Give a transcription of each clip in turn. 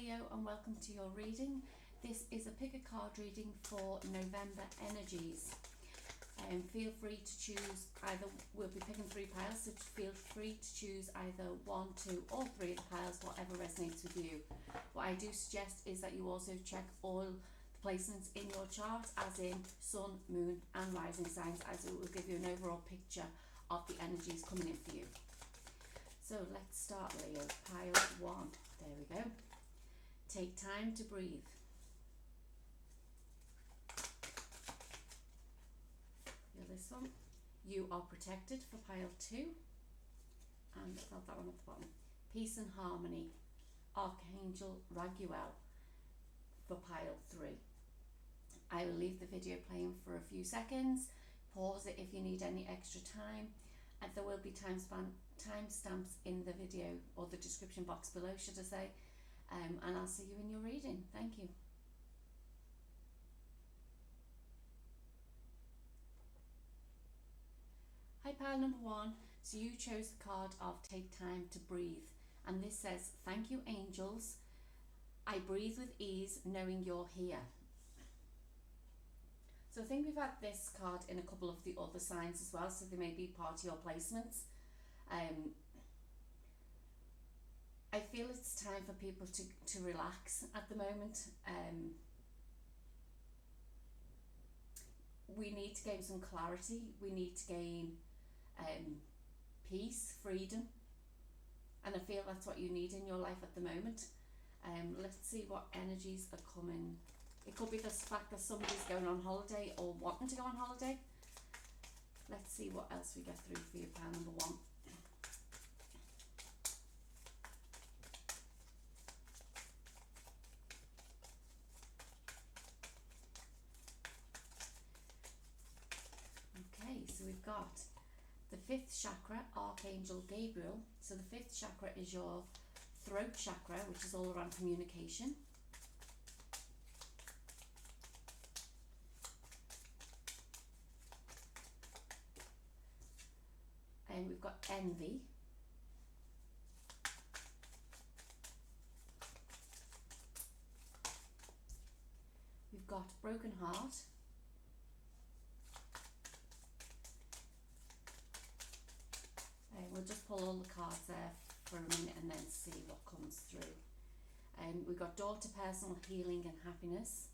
Leo, and welcome to your reading. This is a pick a card reading for November energies. Feel free to choose either, we'll be picking 3 piles, so feel free to choose either 1, 2 or 3 of the piles, whatever resonates with you. What I do suggest is that you also check all the placements in your chart, as in sun, moon and rising signs, as it will give you an overall picture of the energies coming in for you. So let's start, Leo. Pile 1, there we go. Take time to breathe. Feel this one. You are protected for pile 2. And felt that one at the bottom. Peace and harmony. Archangel Raguel for pile 3. I will leave the video playing for a few seconds. Pause it if you need any extra time. And there will be timestamps in the video, or the description box below, should I say. And I'll see you in your reading. Thank you. Hi, pile number 1. So you chose the card of Take Time to Breathe. And this says, thank you, angels. I breathe with ease knowing you're here. So I think we've had this card in a couple of the other signs as well, so they may be part of your placements. I feel it's time for people to relax at the moment. We need to gain some clarity. We need to gain peace, freedom. And I feel that's what you need in your life at the moment. Let's see what energies are coming. It could be the fact that somebody's going on holiday or wanting to go on holiday. Let's see what else we get through for you, pile number 1. Okay, so we've got the 5th chakra, Archangel Gabriel. So the 5th chakra is your throat chakra, which is all around communication. And we've got envy. We've got broken heart. We'll just pull all the cards there for a minute and then see what comes through. We've got door to personal healing and happiness.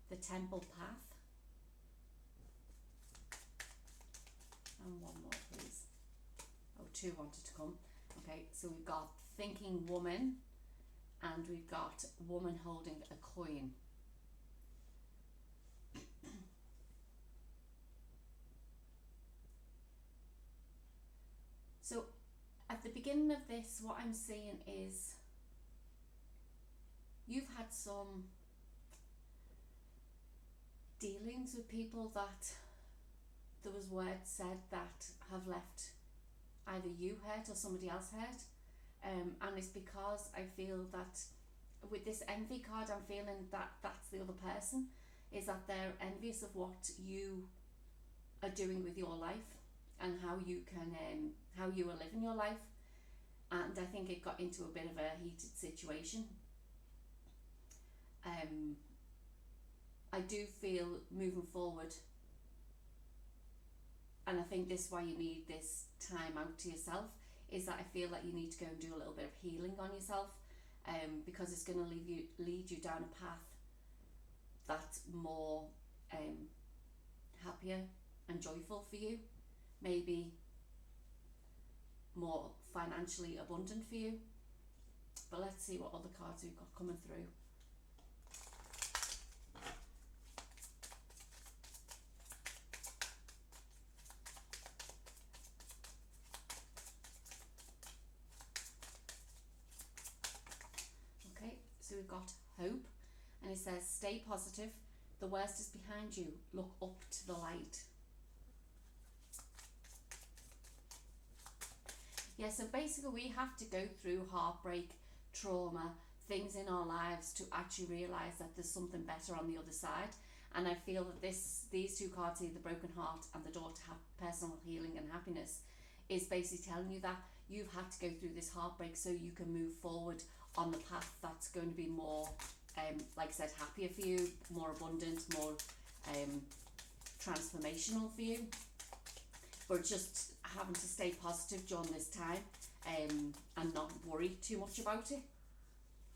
The temple path. And one more, please. Oh, 2 wanted to come. Okay, so we've got thinking woman, and we've got woman holding a coin. So at the beginning of this, what I'm seeing is you've had some dealings with people that there was words said that have left either you hurt or somebody else hurt. And it's because I feel that with this envy card, I'm feeling that that's the other person, is that they're envious of what you are doing with your life and how you can how you are living your life. And I think it got into a bit of a heated situation. I do feel moving forward, and I think this is why you need this time out to yourself, is that I feel like you need to go and do a little bit of healing on yourself, because it's going to lead you down a path that's more happier and joyful for you, maybe more financially abundant for you. But let's see what other cards we've got coming through. Okay, so we've got hope, and it says stay positive, the worst is behind you, look up to the light. Yeah, so basically we have to go through heartbreak, trauma, things in our lives to actually realise that there's something better on the other side. And I feel that these 2 cards here, the broken heart and the door to personal healing and happiness, is basically telling you that you've had to go through this heartbreak so you can move forward on the path that's going to be more, like I said, happier for you, more abundant, more transformational for you. But just having to stay positive during this time, and not worry too much about it.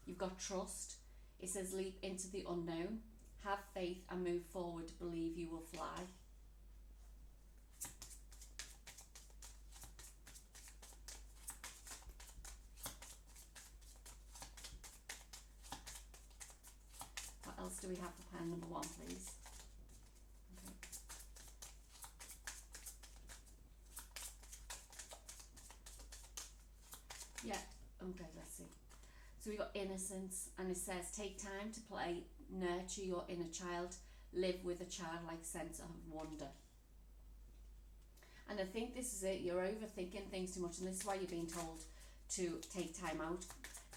You've got trust. It says leap into the unknown, have faith and move forward, believe you will fly. What else do we have for pile number 1, please? Okay. Yeah, okay, let's see. So we've got innocence, and it says take time to play, nurture your inner child, live with a childlike sense of wonder. And I think this is it, you're overthinking things too much, and this is why you're being told to take time out,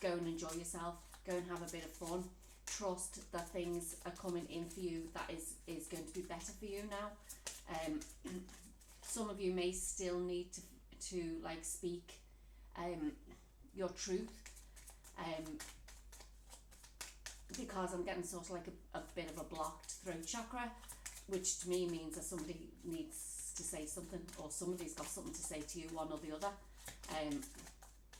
go and enjoy yourself, go and have a bit of fun, trust that things are coming in for you that is going to be better for you now. Some of you may still need to like speak your truth, because I'm getting sort of like a bit of a blocked throat chakra, which to me means that somebody needs to say something, or somebody's got something to say to you, one or the other.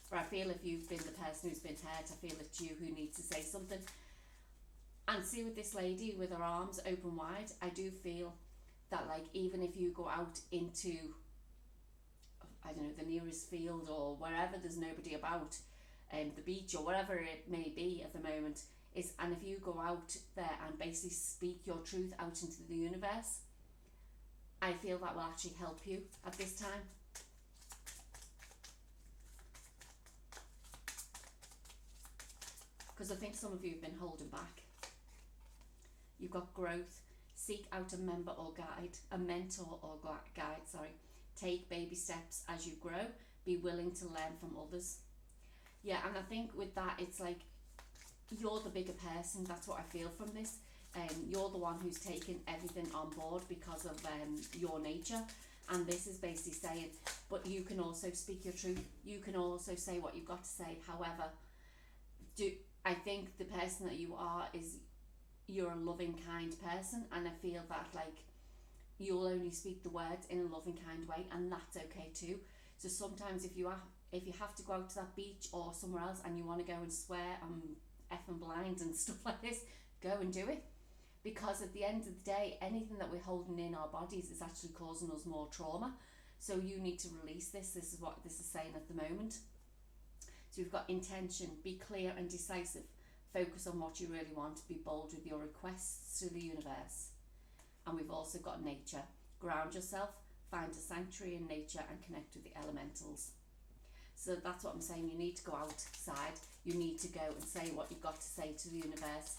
But I feel if you've been the person who's been hurt, I feel it's you who needs to say something. And see, with this lady with her arms open wide, I do feel that like even if you go out into, I don't know, the nearest field or wherever there's nobody about, the beach or wherever it may be at the moment, and if you go out there and basically speak your truth out into the universe, I feel that will actually help you at this time. Because I think some of you have been holding back. You've got growth. Seek out a mentor or guide, sorry. Take baby steps as you grow. Be willing to learn from others. Yeah, and I think with that, it's like you're the bigger person. That's what I feel from this. You're the one who's taken everything on board because of your nature. And this is basically saying, but you can also speak your truth. You can also say what you've got to say. However, I think the person that you are you're a loving, kind person, and I feel that like you'll only speak the words in a loving, kind way, and that's okay too. So sometimes if you have to go out to that beach or somewhere else and you want to go and swear I'm effing blind and stuff like this, go and do it. Because at the end of the day, anything that we're holding in our bodies is actually causing us more trauma. So you need to release this. This is what this is saying at the moment. So we've got intention, be clear and decisive. Focus on what you really want. Be bold with your requests to the universe. And we've also got nature. Ground yourself, find a sanctuary in nature and connect with the elementals. So that's what I'm saying. You need to go outside. You need to go and say what you've got to say to the universe.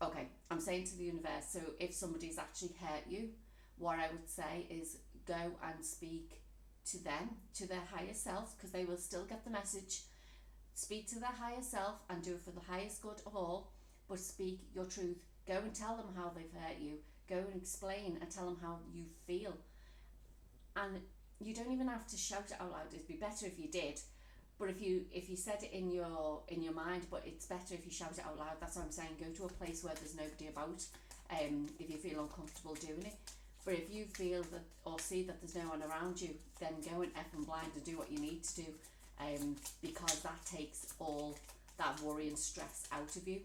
Okay, I'm saying to the universe, so if somebody's actually hurt you, what I would say is go and speak to them, to their higher self, because they will still get the message. Speak to their higher self and do it for the highest good of all, but speak your truth. Go and tell them how they've hurt you. Go and explain and tell them how you feel. And you don't even have to shout it out loud. It'd be better if you did. But if you said it in your mind, but it's better if you shout it out loud. That's what I'm saying. Go to a place where there's nobody about, if you feel uncomfortable doing it. But if you feel that or see that there's no one around you, then go and effing blind and do what you need to do, because that takes all that worry and stress out of you.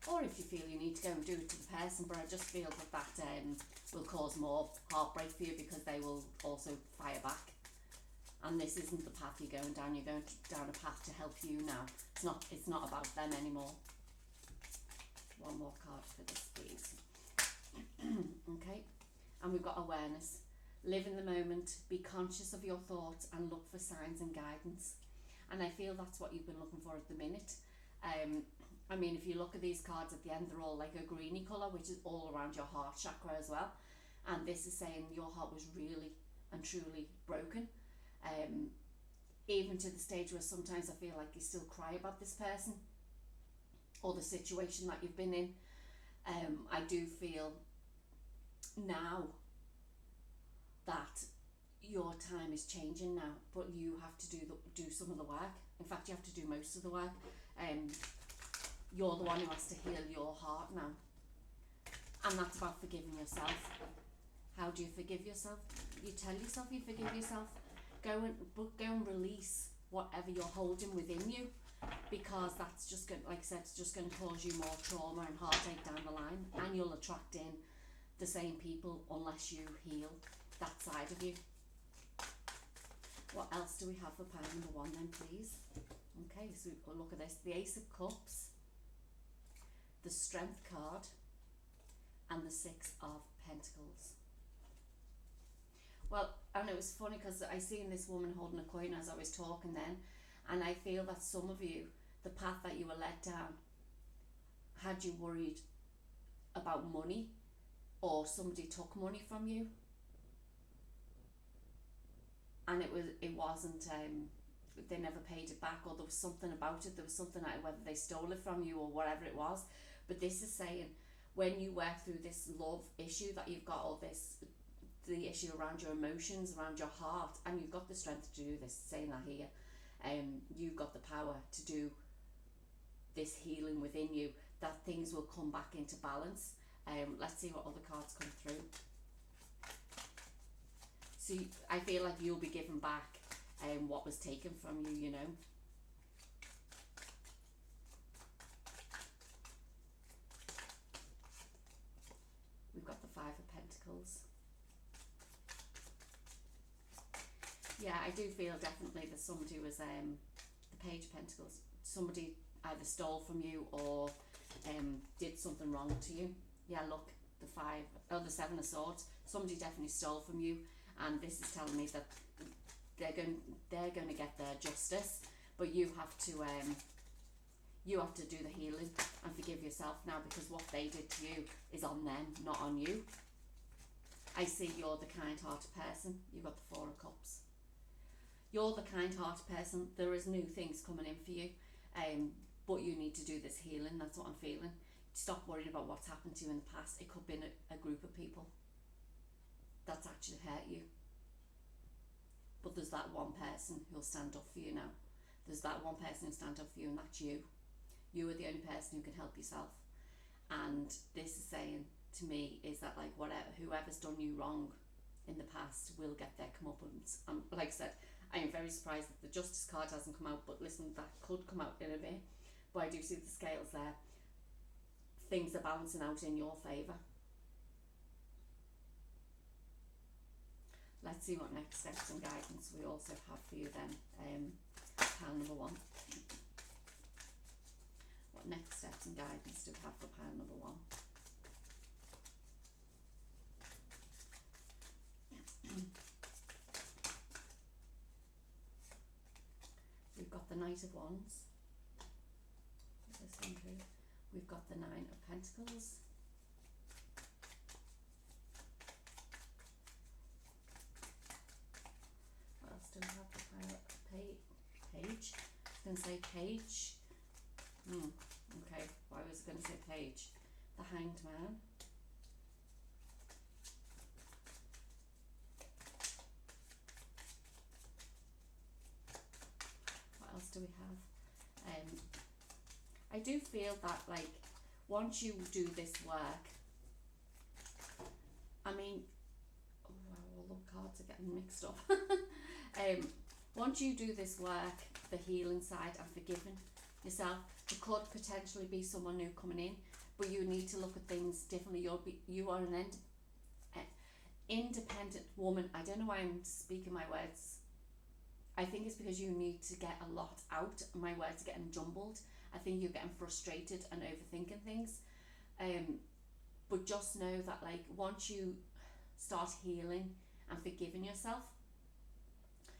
Or if you feel you need to go and do it to the person, but I just feel that will cause more heartbreak for you, because they will also fire back. And this isn't the path you're going down. You're going down a path to help you now. It's not about them anymore. One more card for this, please. Okay, and we've got awareness. Live in the moment, be conscious of your thoughts and look for signs and guidance. And I feel that's what you've been looking for at the minute. I mean, if you look at these cards at the end, they're all like a greeny colour, which is all around your heart chakra as well. And this is saying your heart was really and truly broken. Even to the stage where sometimes I feel like you still cry about this person or the situation that you've been in. I do feel now that your time is changing now, but you have to do some of the work. In fact, you have to do most of the work. You're the one who has to heal your heart now, and that's about forgiving yourself. How do you forgive yourself? You tell yourself you forgive yourself. Go and release whatever you're holding within you, because that's just going, like I said, it's just going to cause you more trauma and heartache down the line, and you'll attract in the same people unless you heal that side of you. What else do we have for pile number 1 then, please? Okay, so we'll look at this. The Ace of Cups, the Strength card, and the 6 of Pentacles. Well, and it was funny because I seen this woman holding a coin as I was talking then, and I feel that some of you, the path that you were led down, had you worried about money, or somebody took money from you, and it wasn't they never paid it back, or there was something about it, there was something like whether they stole it from you or whatever it was. But this is saying, when you work through this love issue that you've got, or the issue around your emotions, around your heart, and you've got the strength to do this, saying that here, you've got the power to do this healing within you, that things will come back into balance. Let's see what other cards come through. So I feel like you'll be giving back what was taken from you, you know. We've got the 5 of Pentacles. Yeah, I do feel definitely that somebody was, the Page of Pentacles, somebody either stole from you or did something wrong to you. Yeah, look, the 7 of Swords, somebody definitely stole from you, and this is telling me that they're going to get their justice, but you have to do the healing and forgive yourself now, because what they did to you is on them, not on you. I see you're the kind-hearted person. You've got the 4 of Cups. You're the kind-hearted person. There is new things coming in for you, but you need to do this healing. That's what I'm feeling. Stop worrying about what's happened to you in the past. It could be a group of people that's actually hurt you, but there's that one person who'll stand up for you now. There's that one person who'll stand up for you, and that's you. You are the only person who can help yourself. And this is saying to me is that, like, whoever's done you wrong in the past will get their comeuppance. Like I said, I am very surprised that the Justice card hasn't come out, but listen, that could come out in a bit. But I do see the scales there. Things are balancing out in your favour. Let's see what next steps and guidance we also have for you then. Pile number 1. What next steps and guidance do we have for pile number 1? We've got the Knight of Wands. This one through. We've got the 9 of Pentacles. What else do we have? The Page. I was going to say Page. Okay, why was I going to say Page? The Hanged Man. What else do we have? I do feel that, like, once you do this work, I mean, oh wow, all the cards are getting mixed up. Once you do this work, the healing side and forgiving yourself, there could potentially be someone new coming in, but you need to look at things differently. You are an independent woman. I don't know why I'm speaking my words. I think it's because you need to get a lot out. My words are getting jumbled. I think you're getting frustrated and overthinking things. But just know that, like, once you start healing and forgiving yourself,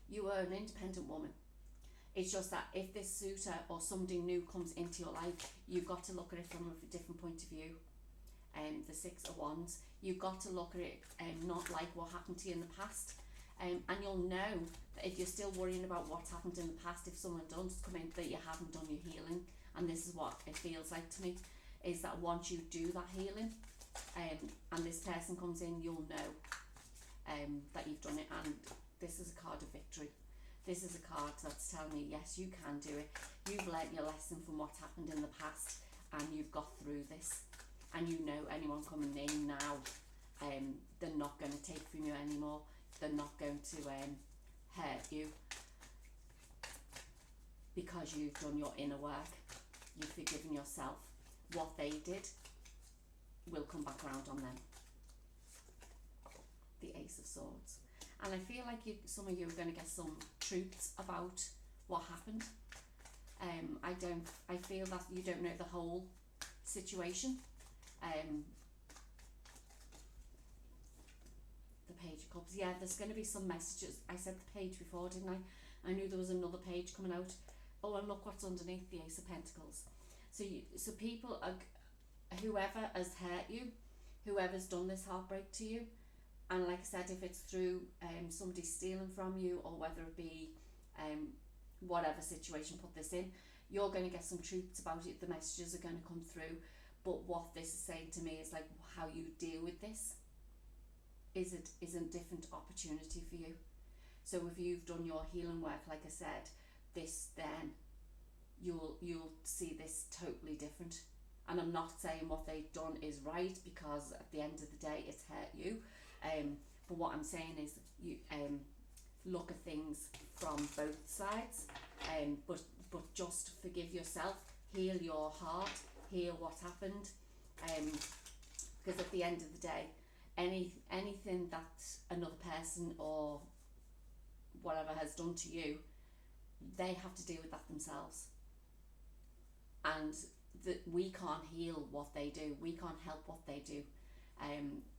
you are an independent woman. It's just that if this suitor or somebody new comes into your life, you've got to look at it from a different point of view. The 6 of Wands, you've got to look at it not like what happened to you in the past. And you'll know that if you're still worrying about what's happened in the past, if someone does come in, that you haven't done your healing. And this is what it feels like to me, is that once you do that healing, and this person comes in, you'll know that you've done it. And this is a card of victory. This is a card that's telling me, yes, you can do it. You've learnt your lesson from what's happened in the past, and you've got through this. And you know anyone coming in now, they're not going to take from you anymore. They're not going to hurt you, because you've done your inner work. You've forgiven yourself. What they did will come back round on them. The Ace of Swords. And I feel like some of you are going to get some truths about what happened. I feel that you don't know the whole situation. The Page of Cups. Yeah, there's going to be some messages. I said the page before, didn't I? I knew there was another page coming out. Oh, and look what's underneath, the Ace of Pentacles. So people are, whoever has hurt you, whoever's done this heartbreak to you, and like I said, if it's through somebody stealing from you, or whether it be whatever situation put this in, you're going to get some truths about it. The messages are going to come through. But what this is saying to me is like, how you deal with this is a different opportunity for you. So if you've done your healing work, like I said, then you'll see this totally different. And I'm not saying what they've done is right, because at the end of the day, it's hurt you. But what I'm saying is, you look at things from both sides, but just forgive yourself, heal your heart, heal what happened, because at the end of the day, anything that another person or whatever has done to you, they have to deal with that themselves. And we can't heal what they do. We can't help what they do.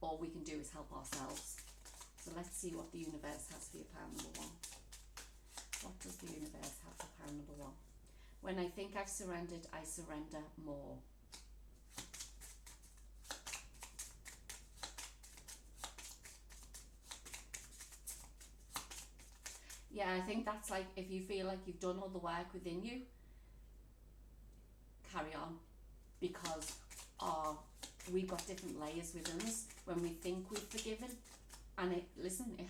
All we can do is help ourselves. So let's see what the universe has for you, pile number 1. What does the universe have for pile number 1? When I think I've surrendered, I surrender more. Yeah, I think that's like, if you feel like you've done all the work within you, carry on, because we've got different layers within us. When we think we've forgiven, and it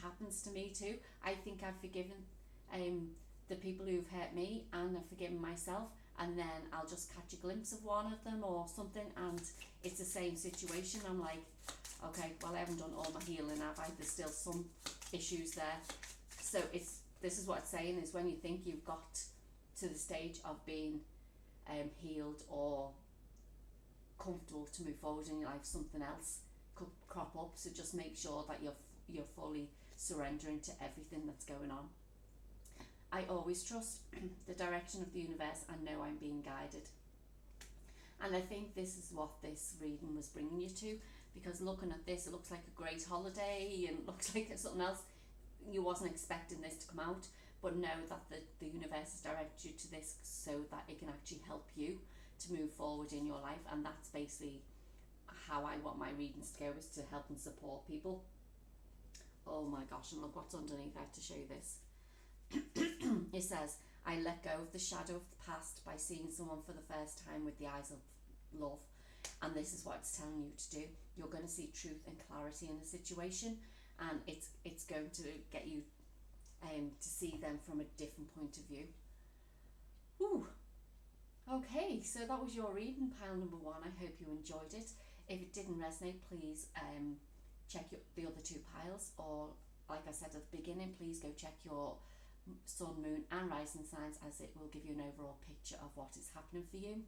happens to me too. I think I've forgiven the people who've hurt me, and I've forgiven myself, and then I'll just catch a glimpse of one of them or something, and it's the same situation. I'm like, okay, well, I haven't done all my healing, have I? There's still some issues there. So this is what it's saying, is when you think you've got to the stage of being healed or comfortable to move forward in your life, something else could crop up. So just make sure that you're fully surrendering to everything that's going on. I always trust the direction of the universe and know I'm being guided. And I think this is what this reading was bringing you to, because looking at this, it looks like a great holiday and it looks like something else. You wasn't expecting this to come out, but know that the universe has directed you to this so that it can actually help you to move forward in your life. And that's basically how I want my readings to go, is to help and support people. Oh my gosh, and look what's underneath. I have to show you this. It says, I let go of the shadow of the past by seeing someone for the first time with the eyes of love. And this is what it's telling you to do. You're going to see truth and clarity in a situation, and it's going to get you to see them from a different point of view. Ooh. Okay, so that was your reading, pile number 1. I hope you enjoyed it. If it didn't resonate, please check the other 2 piles, or like I said at the beginning, please go check your sun, moon and rising signs, as it will give you an overall picture of what is happening for you.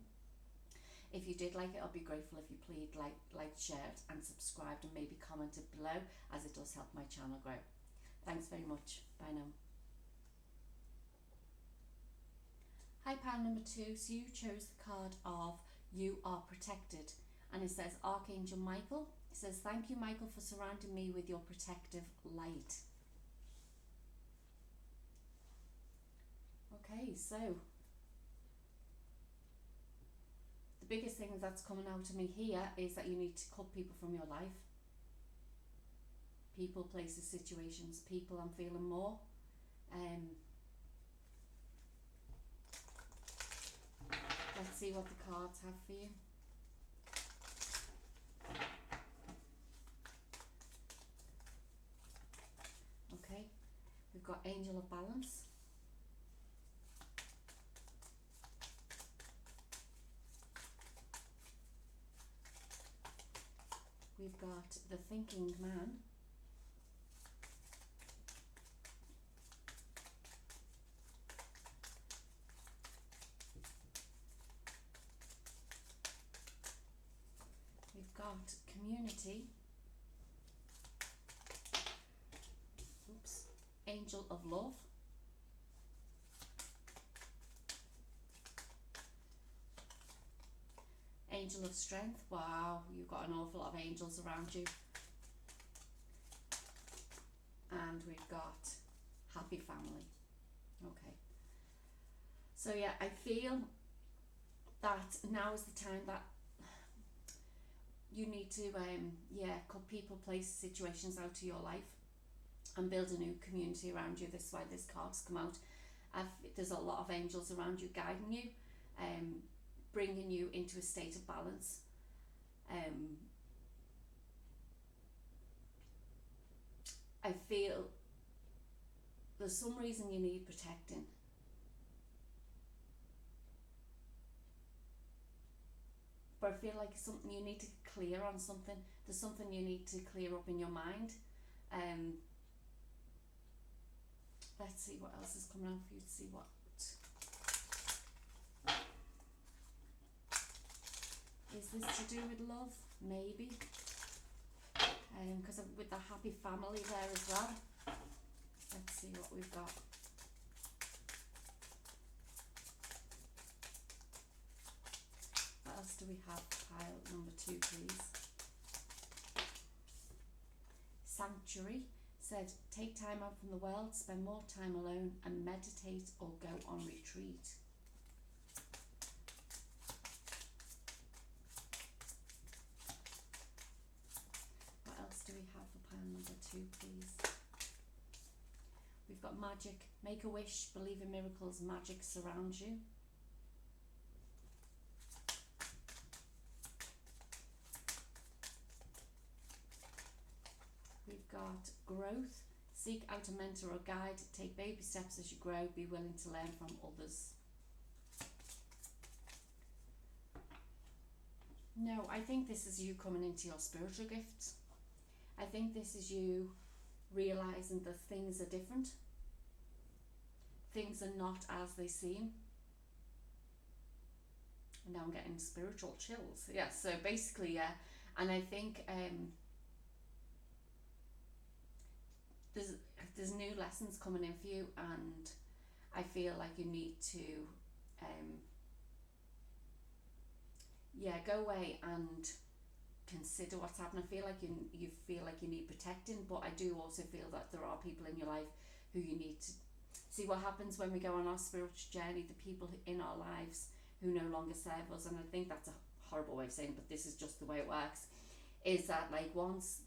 If you did like it, I'll be grateful if you please like, share it and subscribed, and maybe commented below, as it does help my channel grow. Thanks very much. Bye now. Hi, pile number 2. So you chose the card of You Are Protected, and it says Archangel Michael. It says, thank you, Michael, for surrounding me with your protective light. Okay, so the biggest thing that's coming out to me here is that you need to cut people from your life. People, places, situations. People, I'm feeling more. Let's see what the cards have for you. Okay, we've Angel of Balance. We've got the Thinking Man. We've got Community. Oops. Angel of Love. Angel of Strength. Wow, you've got an awful lot of angels around you. And we've got Happy Family. Okay. So yeah, I feel that now is the time that you need to cut people, places, situations out of your life and build a new community around you. This is why this card's come out. There's a lot of angels around you guiding you, bringing you into a state of balance. I feel there's some reason you need protecting. But I feel like it's something you need to clear on something. There's something you need to clear up in your mind. Let's see what else is coming out for you to see what. Is this to do with love? Maybe. Because with the Happy Family there as well. Let's see what we've got. What else do we have? Pile number 2, please. Sanctuary said, take time out from the world, spend more time alone and meditate or go on retreat. What else do we have for pile number 2, please? We've got magic. Make a wish, believe in miracles, magic surrounds you. We've got growth. Seek out a mentor or guide. Take baby steps as you grow. Be willing to learn from others. No, I think this is you coming into your spiritual gifts. I think this is you realising that things are different. Things are not as they seem. And now I'm getting spiritual chills. Yeah, so basically, yeah. And I think there's new lessons coming in for you, and I feel like you need to go away and consider what's happening. I feel like you feel like you need protecting, but I do also feel that there are people in your life who you need to see. What happens when we go on our spiritual journey, the people in our lives who no longer serve us, and I think that's a horrible way of saying it, but this is just the way it works, is that like once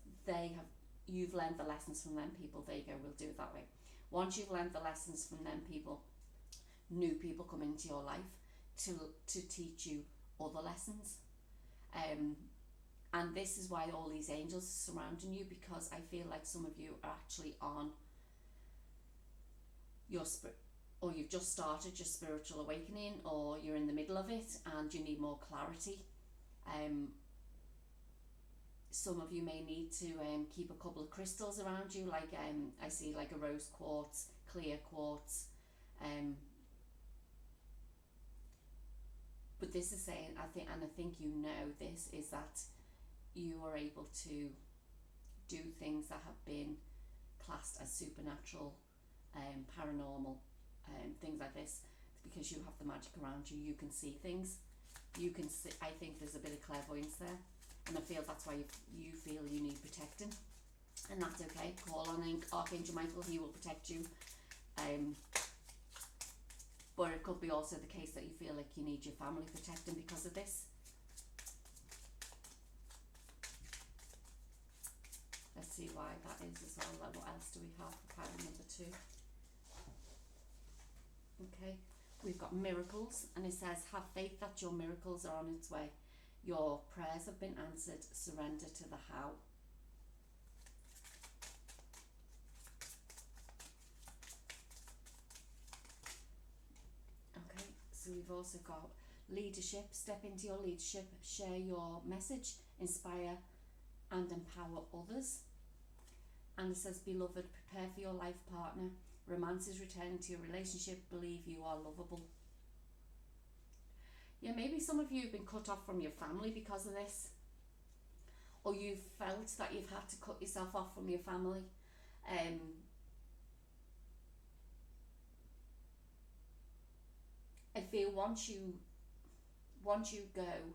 you've learned the lessons from them people, there you go, we'll do it that way. Once you've learned the lessons from them people, new people come into your life to teach you other lessons. And this is why all these angels are surrounding you, because I feel like some of you are actually on your or you've just started your spiritual awakening, or you're in the middle of it and you need more clarity. Some of you may need to keep a couple of crystals around you, like I see like a rose quartz, clear quartz. But this is saying, I think you know this, is that you are able to do things that have been classed as supernatural, paranormal, things like this, because you have the magic around you. You can see things. You can see. I think there's a bit of clairvoyance there, and I feel that's why you feel you need protecting, and that's okay. Call on Archangel Michael; he will protect you. But it could be also the case that you feel like you need your family protecting because of this. Let's see why that is as well. Like, what else do we have for pile number 2? Okay, we've got miracles, and it says, have faith that your miracles are on its way. Your prayers have been answered. Surrender to the how. So we've also got leadership. Step into your leadership, share your message, inspire and empower others. And it says, beloved, prepare for your life partner. Romance is returning to your relationship. Believe you are lovable. Yeah, maybe some of you have been cut off from your family because of this. Or you've felt that you've had to cut yourself off from your family. I feel once you go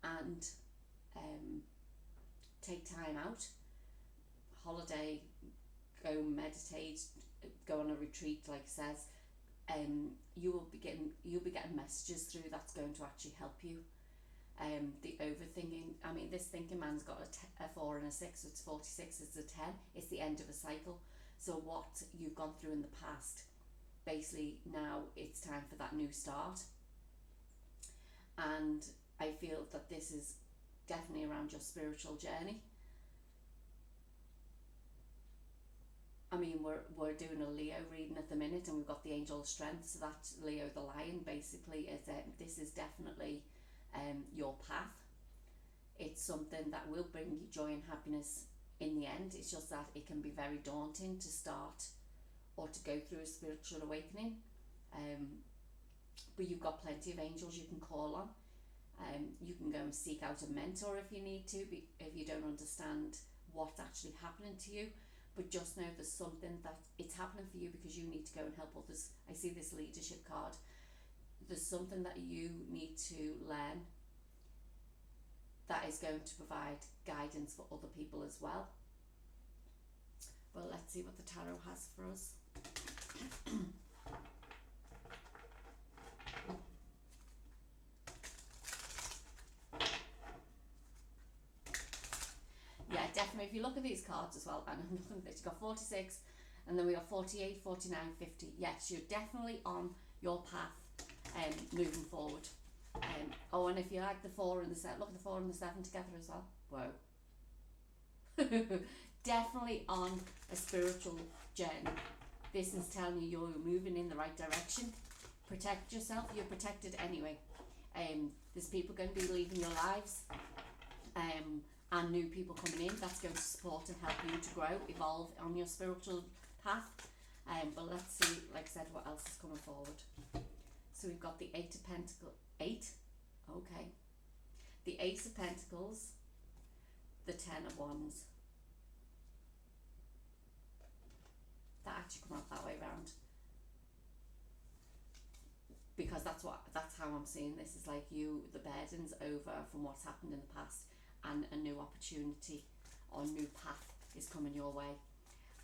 and take time out, holiday, go meditate, go on a retreat, like it says, you'll be getting messages through that's going to actually help you. The overthinking, I mean, this thinking man's got a 4 and a 6, so it's 46, it's a 10, it's the end of a cycle. So what you've gone through in the past, basically now it's time for that new start. And I feel that this is definitely around your spiritual journey. I mean, we're doing a Leo reading at the minute, and we've got the angel of strength, so that Leo the lion basically is this is definitely your path. It's something that will bring you joy and happiness in the end. It's just that it can be very daunting to start or to go through a spiritual awakening, but you've got plenty of angels you can call on. You can go and seek out a mentor if you need to, if you don't understand what's actually happening to you. But just know there's something that it's happening for you because you need to go and help others. I see this leadership card. There's something that you need to learn that is going to provide guidance for other people as well. Well, let's see what the tarot has for us. Yeah, definitely. If you look at these cards as well, and I'm looking at this, you've got 46, and then we got 48, 49, 50. Yes, you're definitely on your path moving forward. Oh, and if you like the 4 and the 7, look at the 4 and the 7 together as well. Whoa. Definitely on a spiritual journey. This is telling you you're moving in the right direction. Protect yourself. You're protected anyway. There's people going to be leaving your lives, and new people coming in. That's going to support and help you to grow, evolve on your spiritual path. But let's see, like I said, what else is coming forward. So we've got the 8 of Pentacles. 8? Okay. The Ace of Pentacles. The 10 of Wands. That actually come out that way round. Because that's how I'm seeing this. Is like the burden's over from what's happened in the past, and a new opportunity or new path is coming your way.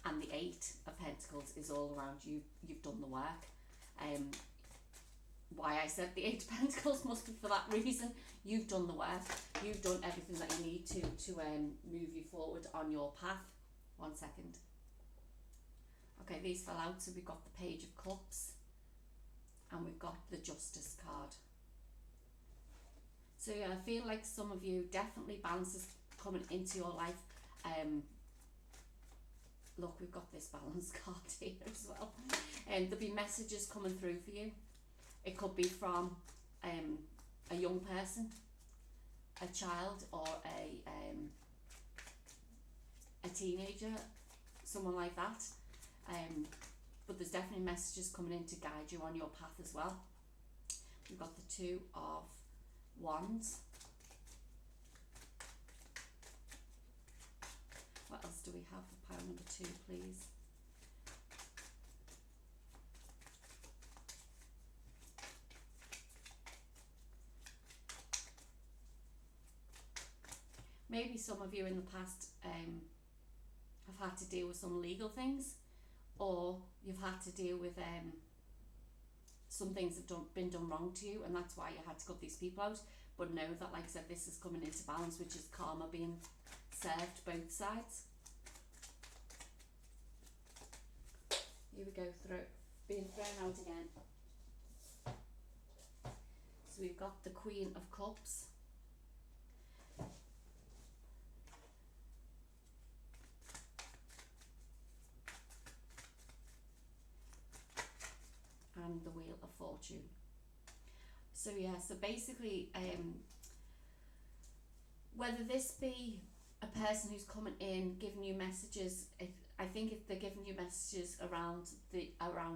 And the 8 of Pentacles is all around you. You've done the work. Why I said the 8 of Pentacles must be for that reason. You've done the work. You've done everything that you need to move you forward on your path. 1 second. Okay, these fell out. So we've got the Page of Cups, and we've got the Justice card. So yeah, I feel like some of you, definitely balance is coming into your life. Look, we've got this balance card here as well. And there'll be messages coming through for you. It could be from a young person, a child, or a teenager, someone like that. But there's definitely messages coming in to guide you on your path as well. We've got the 2 of Wands. What else do we have for pile number 2, please? Maybe some of you in the past have had to deal with some legal things, or you've had to deal with some things have been done wrong to you, and that's why you had to cut these people out. But know that, like I said, this is coming into balance, which is karma being served both sides. Here we go, being thrown out again. So we've got the Queen of Cups. And the Wheel of Fortune. So yeah, so basically, whether this be a person who's coming in giving you messages, I think if they're giving you messages around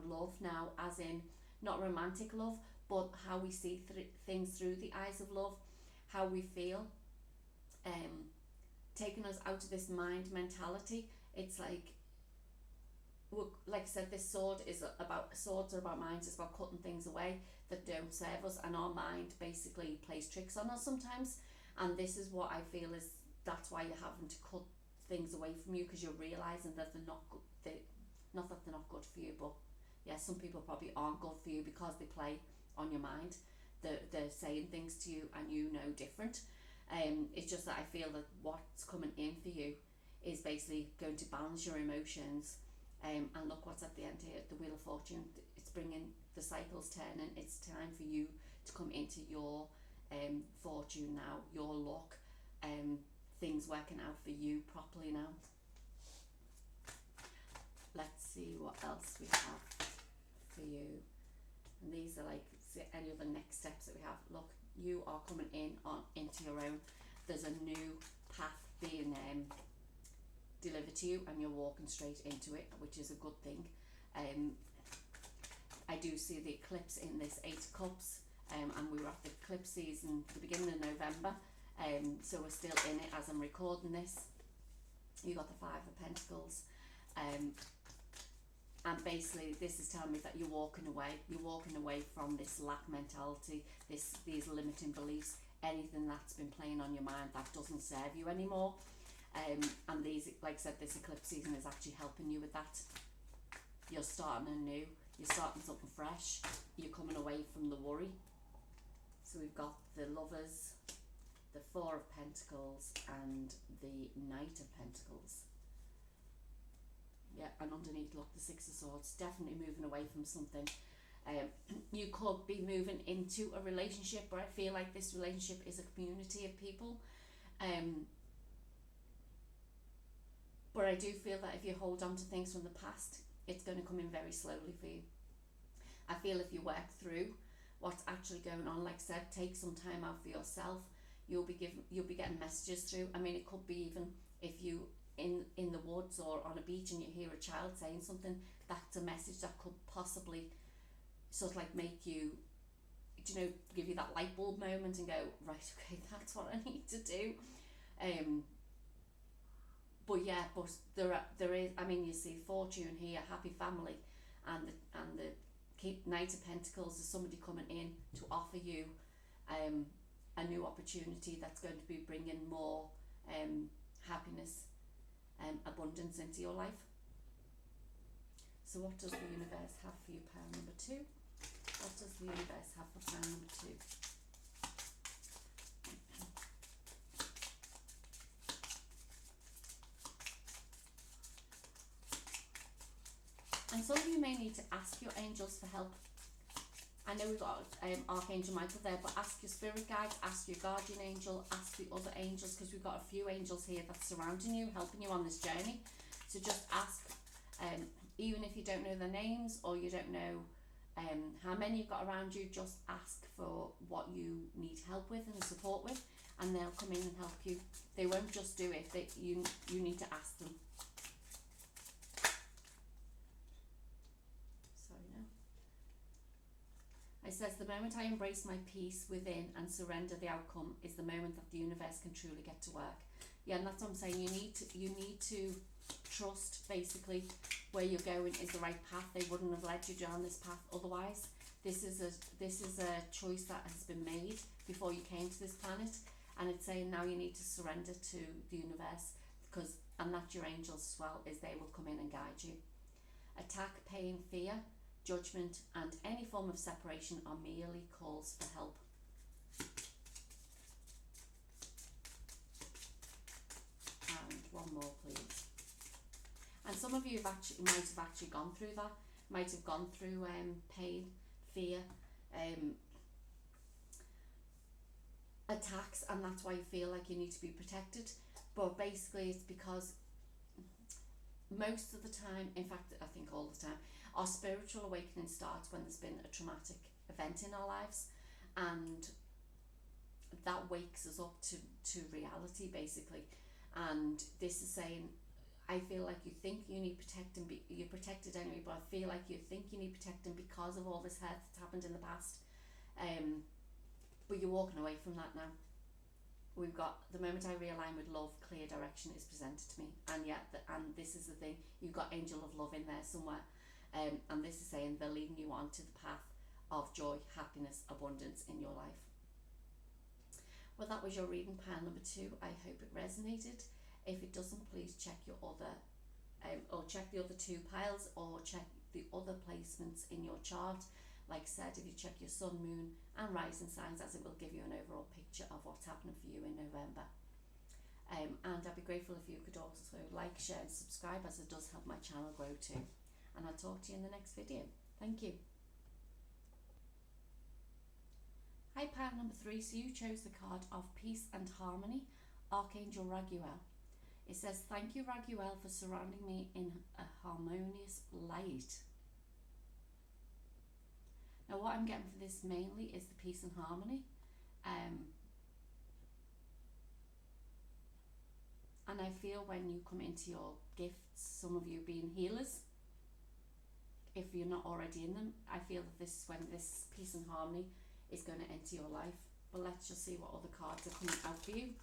love now, as in not romantic love, but how we see things through the eyes of love, how we feel, taking us out of this mind mentality. It's like I said, this swords are about minds. It's about cutting things away that don't serve us, and our mind basically plays tricks on us sometimes. And this is what I feel is that's why you're having to cut things away from you, because you're realizing that they're not good. Not that they're not good for you, but yeah, some people probably aren't good for you because they play on your mind. They're saying things to you and you know different. It's just that I feel that what's coming in for you is basically going to balance your emotions. And look what's at the end here, the Wheel of Fortune. It's bringing the cycles turning. It's time for you to come into your fortune now, your luck, things working out for you properly now. Let's see what else we have for you. And these are like any other next steps that we have. Look, you are coming into your own. There's a new path being delivered to you, and you're walking straight into it, which is a good thing. I do see the eclipse in this 8 of Cups, and we were at the eclipse season the beginning of November, so we're still in it as I'm recording this. You got the 5 of Pentacles, and basically this is telling me that you're walking away from this lack mentality, these limiting beliefs, anything that's been playing on your mind that doesn't serve you anymore. And these, like I said, this eclipse season is actually helping you with that. You're starting anew, you're starting something fresh, you're coming away from the worry. So we've got the Lovers, the 4 of Pentacles, and the Knight of Pentacles. Yeah, and underneath, look, the 6 of Swords. Definitely moving away from something. You could be moving into a relationship, but I feel like this relationship is a community of people. But I do feel that if you hold on to things from the past, it's going to come in very slowly for you. I feel if you work through what's actually going on, like I said, take some time out for yourself, you'll be getting messages through. I mean, it could be even if you in the woods or on a beach and you hear a child saying something, that's a message that could possibly sort of like make you, give you that light bulb moment and go, right, okay, that's what I need to do. But there is, I mean, you see fortune here, happy family, and the Knight of Pentacles is somebody coming in to offer you a new opportunity that's going to be bringing more happiness and abundance into your life. So what does the universe have for you, pile number 2? What does the universe have for pile number 2? And some of you may need to ask your angels for help. I know we've got Archangel Michael there, but ask your spirit guides, ask your guardian angel, ask the other angels, because we've got a few angels here that's surrounding you, helping you on this journey. So just ask, even if you don't know their names or you don't know how many you've got around you, just ask for what you need help with and support with, and they'll come in and help you. They won't just do it, you need to ask them. It says, the moment I embrace my peace within and surrender the outcome is the moment that the universe can truly get to work. Yeah, and that's what I'm saying. You need to trust, basically, where you're going is the right path. They wouldn't have led you down this path otherwise. This is a choice that has been made before you came to this planet, and it's saying now you need to surrender to the universe, and that's your angels as well, is they will come in and guide you. Attack, pain, fear, judgment, and any form of separation are merely calls for help. And one more, please. And some of you might have actually gone through that, might have gone through pain, fear, attacks, and that's why you feel like you need to be protected. But basically it's because most of the time, in fact I think all the time, our spiritual awakening starts when there's been a traumatic event in our lives, and that wakes us up to reality basically. And this is saying, I feel like you think you need protecting, you're protected anyway, but I feel like you think you need protecting because of all this hurt that's happened in the past. But you're walking away from that now. We've got, the moment I realign with love, clear direction is presented to me. And yet, and this is the thing, you've got angel of love in there somewhere. And this is saying they're leading you on to the path of joy, happiness, abundance in your life. Well, that was your reading, pile number 2. I hope it resonated. If it doesn't, please check your other, or check the other 2 piles, or check the other placements in your chart. Like I said, if you check your sun, moon and rising signs, as it will give you an overall picture of what's happening for you in November. And I'd be grateful if you could also like, share and subscribe, as it does help my channel grow too. And I'll talk to you in the next video. Thank you. Hi, pile number 3. So you chose the card of Peace and Harmony, Archangel Raguel. It says, thank you, Raguel, for surrounding me in a harmonious light. Now, what I'm getting for this mainly is the peace and harmony. And I feel when you come into your gifts, some of you being healers, if you're not already in them, I feel that this is when this peace and harmony is going to enter your life. But let's just see what other cards are coming out for you.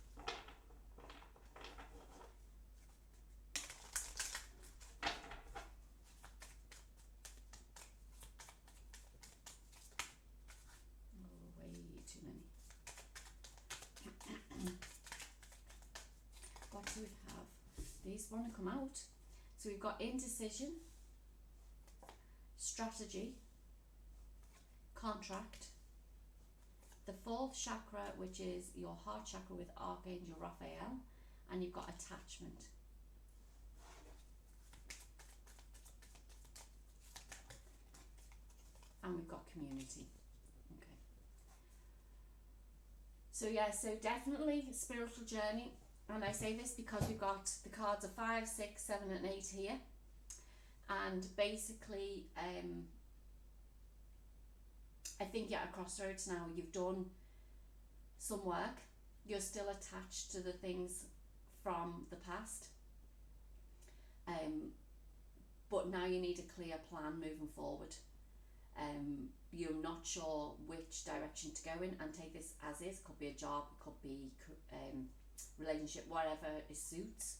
What do we have? These want to come out. So we've got indecision, strategy, contract, the 4th chakra, which is your heart chakra with Archangel Raphael, and you've got attachment. And we've got community. Okay. So yeah, so definitely spiritual journey. And I say this because we've got the cards of 5, 6, 7 and 8 here. And basically, I think you're at a crossroads now. You've done some work. You're still attached to the things from the past. But now you need a clear plan moving forward. You're not sure which direction to go in, and take this as is. Could be a job, could be relationship, whatever it suits.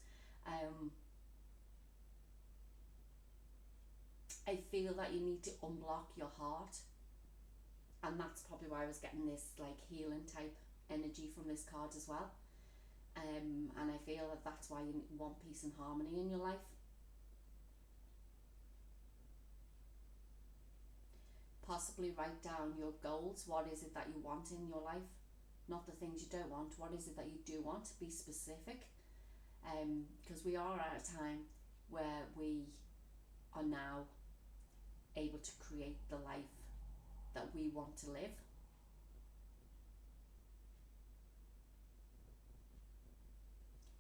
I feel that you need to unblock your heart, and that's probably why I was getting this like healing type energy from this card as well. And I feel that that's why you want peace and harmony in your life. Possibly write down your goals. What is it that you want in your life? Not the things you don't want. What is it that you do want? Be specific. Because we are at a time where we are now able to create the life that we want to live.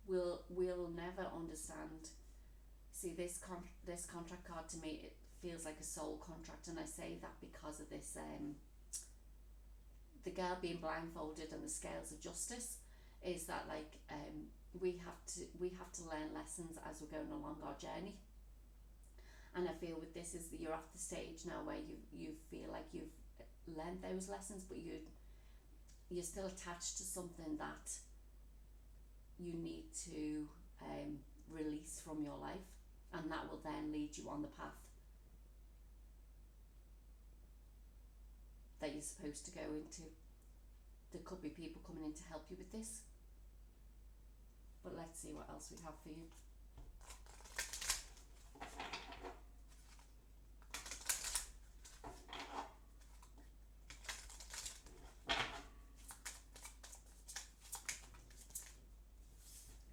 We'll never understand. See, this contract card, to me, it feels like a soul contract, and I say that because of this the girl being blindfolded and the scales of justice, is that like we have to learn lessons as we're going along our journey. And I feel with this is that you're at the stage now where you feel like you've learned those lessons, but you're still attached to something that you need to release from your life, and that will then lead you on the path that you're supposed to go into. There could be people coming in to help you with this, but let's see what else we have for you.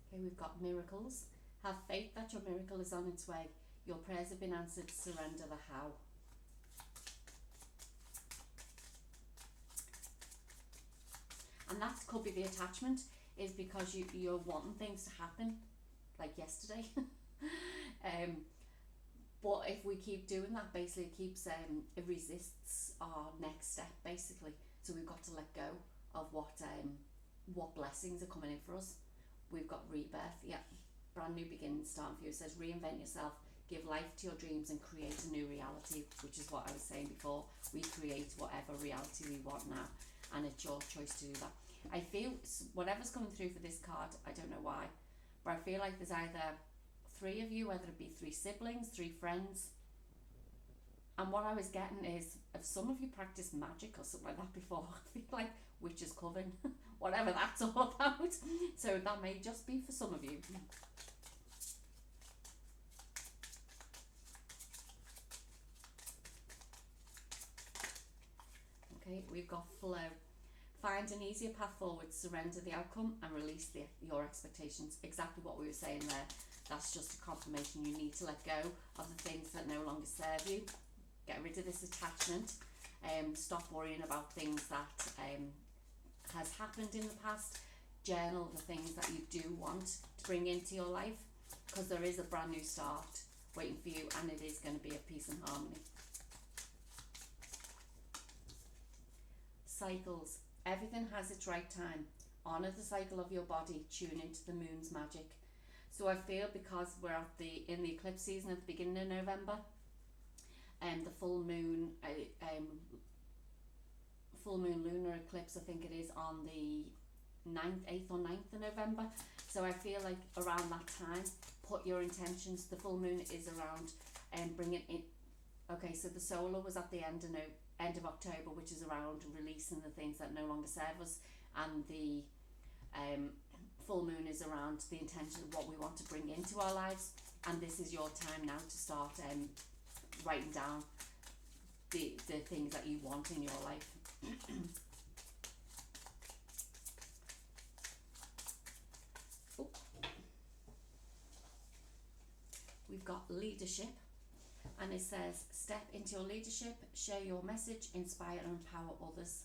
Okay, we've got miracles. Have faith that your miracle is on its way. Your prayers have been answered. Surrender the how. And that could be the attachment, is because you're wanting things to happen like yesterday. But if we keep doing that, basically it keeps it resists our next step basically. So we've got to let go of what blessings are coming in for us. We've got rebirth, yeah, brand new beginnings starting for you. It says reinvent yourself, give life to your dreams and create a new reality, which is what I was saying before. We create whatever reality we want now, and it's your choice to do that. I feel whatever's coming through for this card, I don't know why, but I feel like there's either 3 of you, whether it be 3 siblings, 3 friends. And what I was getting is, if some of you practiced magic or something like that before, I feel like witch's coven, whatever that's all about. So that may just be for some of you. Okay, we've got flow. Find an easier path forward, surrender the outcome and release your expectations. Exactly what we were saying there. That's just a confirmation. You need to let go of the things that no longer serve you. Get rid of this attachment. Stop worrying about things that has happened in the past. Journal the things that you do want to bring into your life, because there is a brand new start waiting for you, and it is going to be of peace and harmony. Cycles. Everything has its right time. Honor the cycle of your body. Tune into the moon's magic. So I feel, because we're at in the eclipse season at the beginning of November, and the full moon lunar eclipse, I think it is on the 8th or 9th of November. So I feel like around that time, put your intentions. The full moon is around bringing in. Okay, so the solar was at the end of October, which is around releasing the things that no longer serve us, and the full moon is around the intention of what we want to bring into our lives. And this is your time now to start writing down the things that you want in your life. We've got leadership, and it says step into your leadership, share your message, inspire and empower others.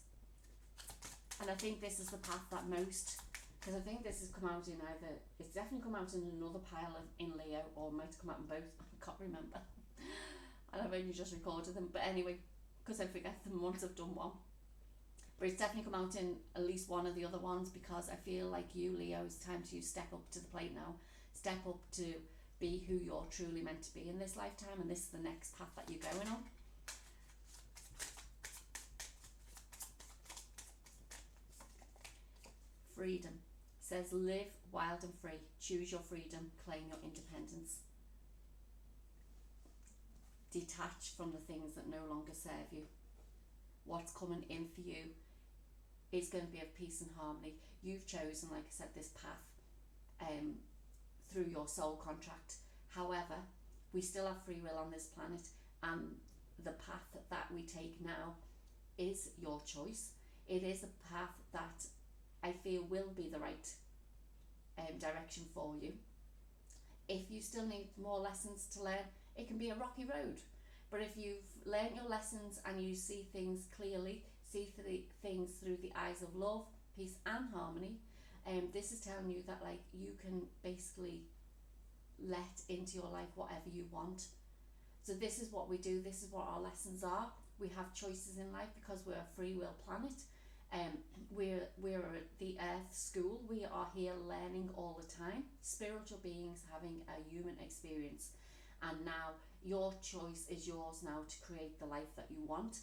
And I think this is the path that most, because I think this has come out in either, it's definitely come out in another pile in Leo, or might have come out in both, I can't remember. And I've only just recorded them, but anyway, because I forget them once I've done one. But it's definitely come out in at least one of the other ones, because I feel like you, Leo, it's time to step up to the plate now. Step up to be who you're truly meant to be in this lifetime, and this is the next path that you're going on. Freedom. It says live wild and free. Choose your freedom. Claim your independence. Detach from the things that no longer serve you. What's coming in for you is going to be of peace and harmony. You've chosen, like I said, this path through your soul contract. However, we still have free will on this planet, and the path that we take now is your choice. It is a path that I feel will be the right direction for you. If you still need more lessons to learn, it can be a rocky road. But if you've learned your lessons and you see things clearly, see things through the eyes of love, peace and harmony, this is telling you that, like, you can basically let into your life whatever you want. So this is what we do. This is what our lessons are. We have choices in life because we're a free will planet. We're the Earth School. We are here learning all the time. Spiritual beings having a human experience. And now your choice is yours now to create the life that you want.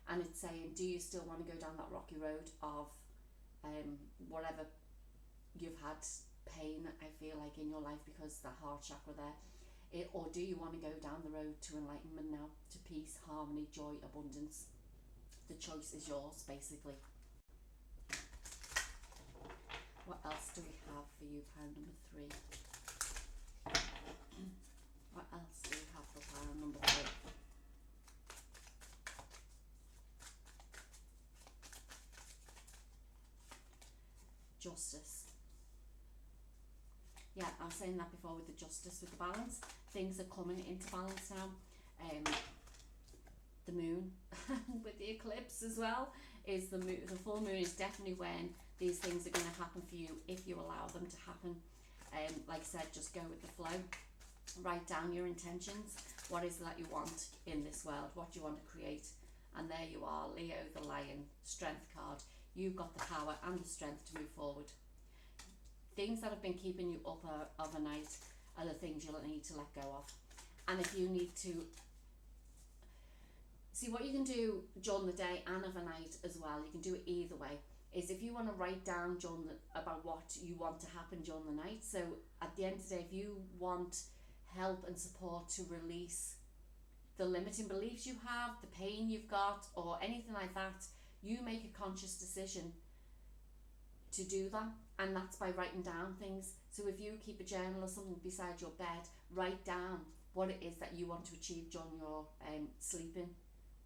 And it's saying, do you still want to go down that rocky road of whatever you've had pain, I feel like, in your life because the heart chakra there, or do you want to go down the road to enlightenment now, to peace, harmony, joy, abundance? The choice is yours, basically. What else do we have for you, pile number 3? What else do we have for pile number 3? Justice. Yeah, I was saying that before with the justice, with the balance. Things are coming into balance now. The moon with the eclipse as well is the full moon is definitely when these things are going to happen for you if you allow them to happen. Like I said, just go with the flow. Write down your intentions. What is it that you want in this world? What do you want to create? And there you are, Leo the Lion, Strength card. You've got the power and the strength to move forward. Things that have been keeping you up overnight are the things you'll need to let go of. And if you need to see what you can do during the day and overnight as well, you can do it either way, is if you want to write down about what you want to happen during the night. So at the end of the day, if you want help and support to release the limiting beliefs you have, the pain you've got, or anything like that, you make a conscious decision to do that, and that's by writing down things. So if you keep a journal or something beside your bed, write down what it is that you want to achieve during your sleeping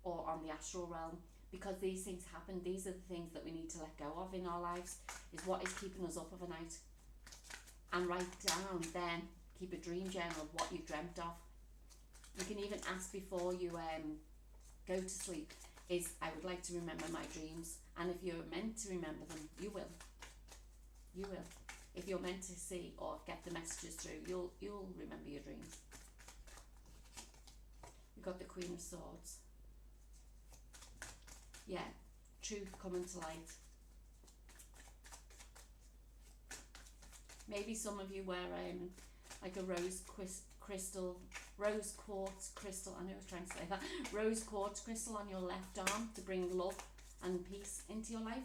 or on the astral realm, because these things happen. These are the things that we need to let go of in our lives, is what is keeping us up overnight. And write down, then keep a dream journal of what you've dreamt of. You can even ask before you go to sleep, is I would like to remember my dreams. And if you're meant to remember them, you will. You will. If you're meant to see or get the messages through, you'll remember your dreams. We've got the Queen of Swords. Yeah, truth coming to light. Maybe some of you wear like a rose quartz crystal, I know I was trying to say that, rose quartz crystal on your left arm to bring love and peace into your life.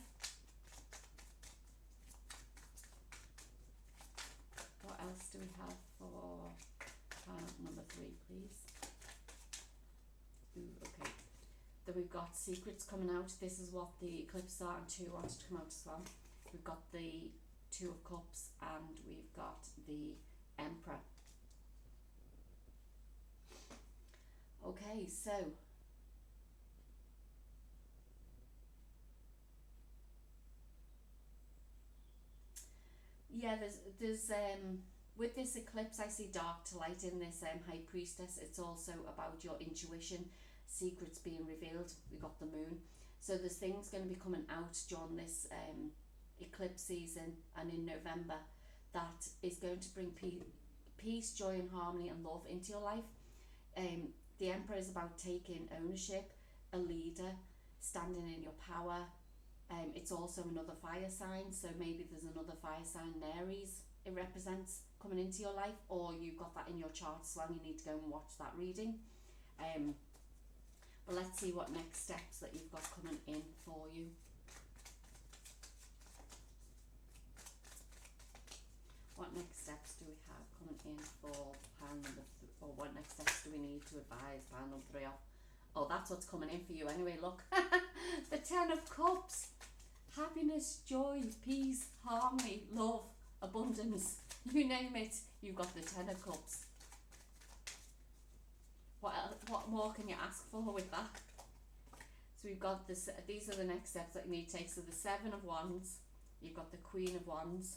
What else do we have for number 3, please? Ooh, okay. Then we've got secrets coming out. This is what the eclipse are, and 2 wanted to come out as well. We've got the 2 of Cups, and we've got the Emperor. Okay, so yeah, there's with this eclipse, I see dark to light in this High Priestess. It's also about your intuition, secrets being revealed. We got the Moon, so there's things going to be coming out during this eclipse season and in November that is going to bring peace, joy and harmony and love into your life. The Emperor is about taking ownership, a leader, standing in your power. It's also another fire sign, so maybe there's another fire sign, Aries, it represents, coming into your life, or you've got that in your chart as well. You need to go and watch that reading. But let's see what next steps that you've got coming in for you. What next steps do we have coming in for pile number 3, or what next steps do we need to advise pile number 3 of? Oh, that's what's coming in for you anyway, look. The 10 of Cups. Happiness, joy, peace, harmony, love, abundance. You name it, you've got the 10 of Cups. What more can you ask for with that? So we've got this. These are the next steps that you need to take. So the 7 of Wands, you've got the Queen of Wands.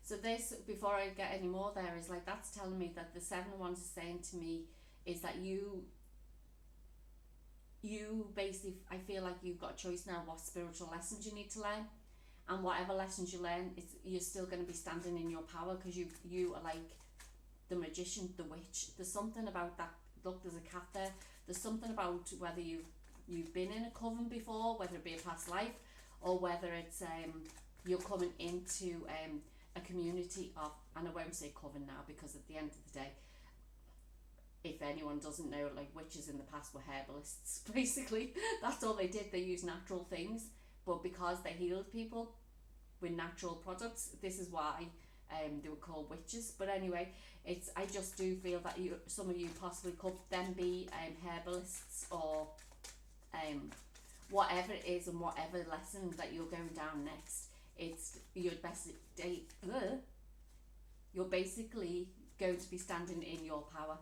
So this, before I get any more there, is like, that's telling me that the 7 of Wands is saying to me is that you basically, I feel like you've got a choice now what spiritual lessons you need to learn, and whatever lessons you learn, you're still going to be standing in your power, because you are like the magician, the witch. There's something about that. Look, there's a cat there. There's something about whether you've been in a coven before, whether it be a past life, or whether it's you're coming into a community of, and I won't say coven now, because at the end of the day, if anyone doesn't know, like, witches in the past were herbalists. Basically, that's all they did. They used natural things, but because they healed people with natural products, this is why they were called witches. But anyway, I just do feel that some of you possibly could then be herbalists, or whatever it is, and whatever lesson that you're going down next. It's your best day. You're basically going to be standing in your power.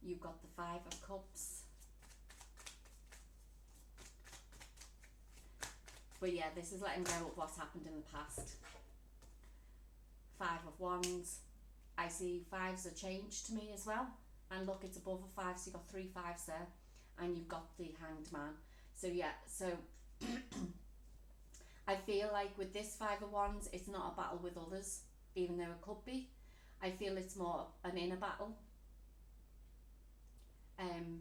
You've got the 5 of Cups. But yeah, this is letting go of what's happened in the past. 5 of Wands. I see 5s are changed to me as well. And look, it's above a 5, so you've got 3 5s there. And you've got the Hanged Man. So yeah, so I feel like with this Five of Wands, it's not a battle with others, even though it could be. I feel it's more an inner battle,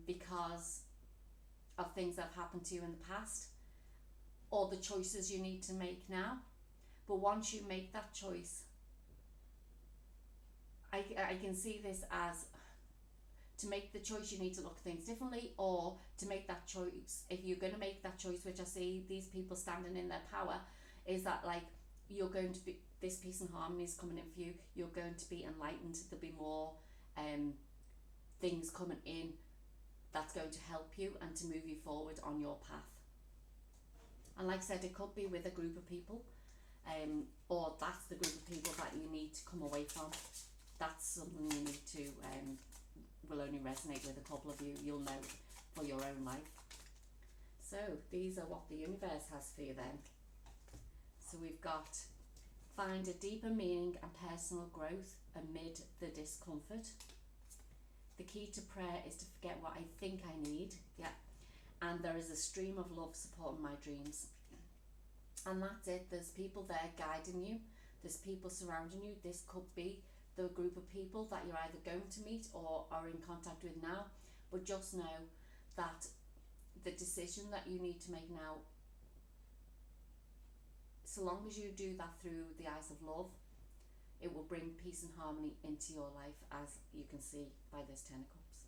because of things that have happened to you in the past, or the choices you need to make now. But once you make that choice, I can see this as, to make the choice you need to look at things differently, or to make that choice, if you're going to make that choice, which I see these people standing in their power, is that like you're going to be, this peace and harmony is coming in for you, you're going to be enlightened, there'll be more things coming in that's going to help you and to move you forward on your path. And like I said, it could be with a group of people, or that's the group of people that you need to come away from. That's something you need to, will only resonate with a couple of you, you'll know for your own life. So these are what the universe has for you then. So we've got, find a deeper meaning and personal growth amid the discomfort. The key to prayer is to forget what I think I need. Yeah. And there is a stream of love supporting my dreams. And that's it. There's people there guiding you. There's people surrounding you. This could be the group of people that you're either going to meet or are in contact with now. But just know that the decision that you need to make now, so long as you do that through the eyes of love, it will bring peace and harmony into your life, as you can see by this Ten of Cups.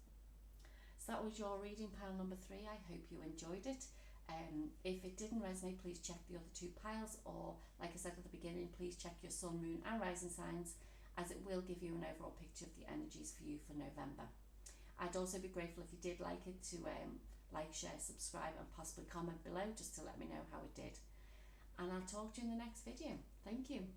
So that was your reading, pile number 3. I hope you enjoyed it. If it didn't resonate, please check the other 2 piles, or like I said at the beginning, please check your sun, moon and rising signs, as it will give you an overall picture of the energies for you for November. I'd also be grateful if you did like it to like, share, subscribe and possibly comment below just to let me know how it did. And I'll talk to you in the next video. Thank you.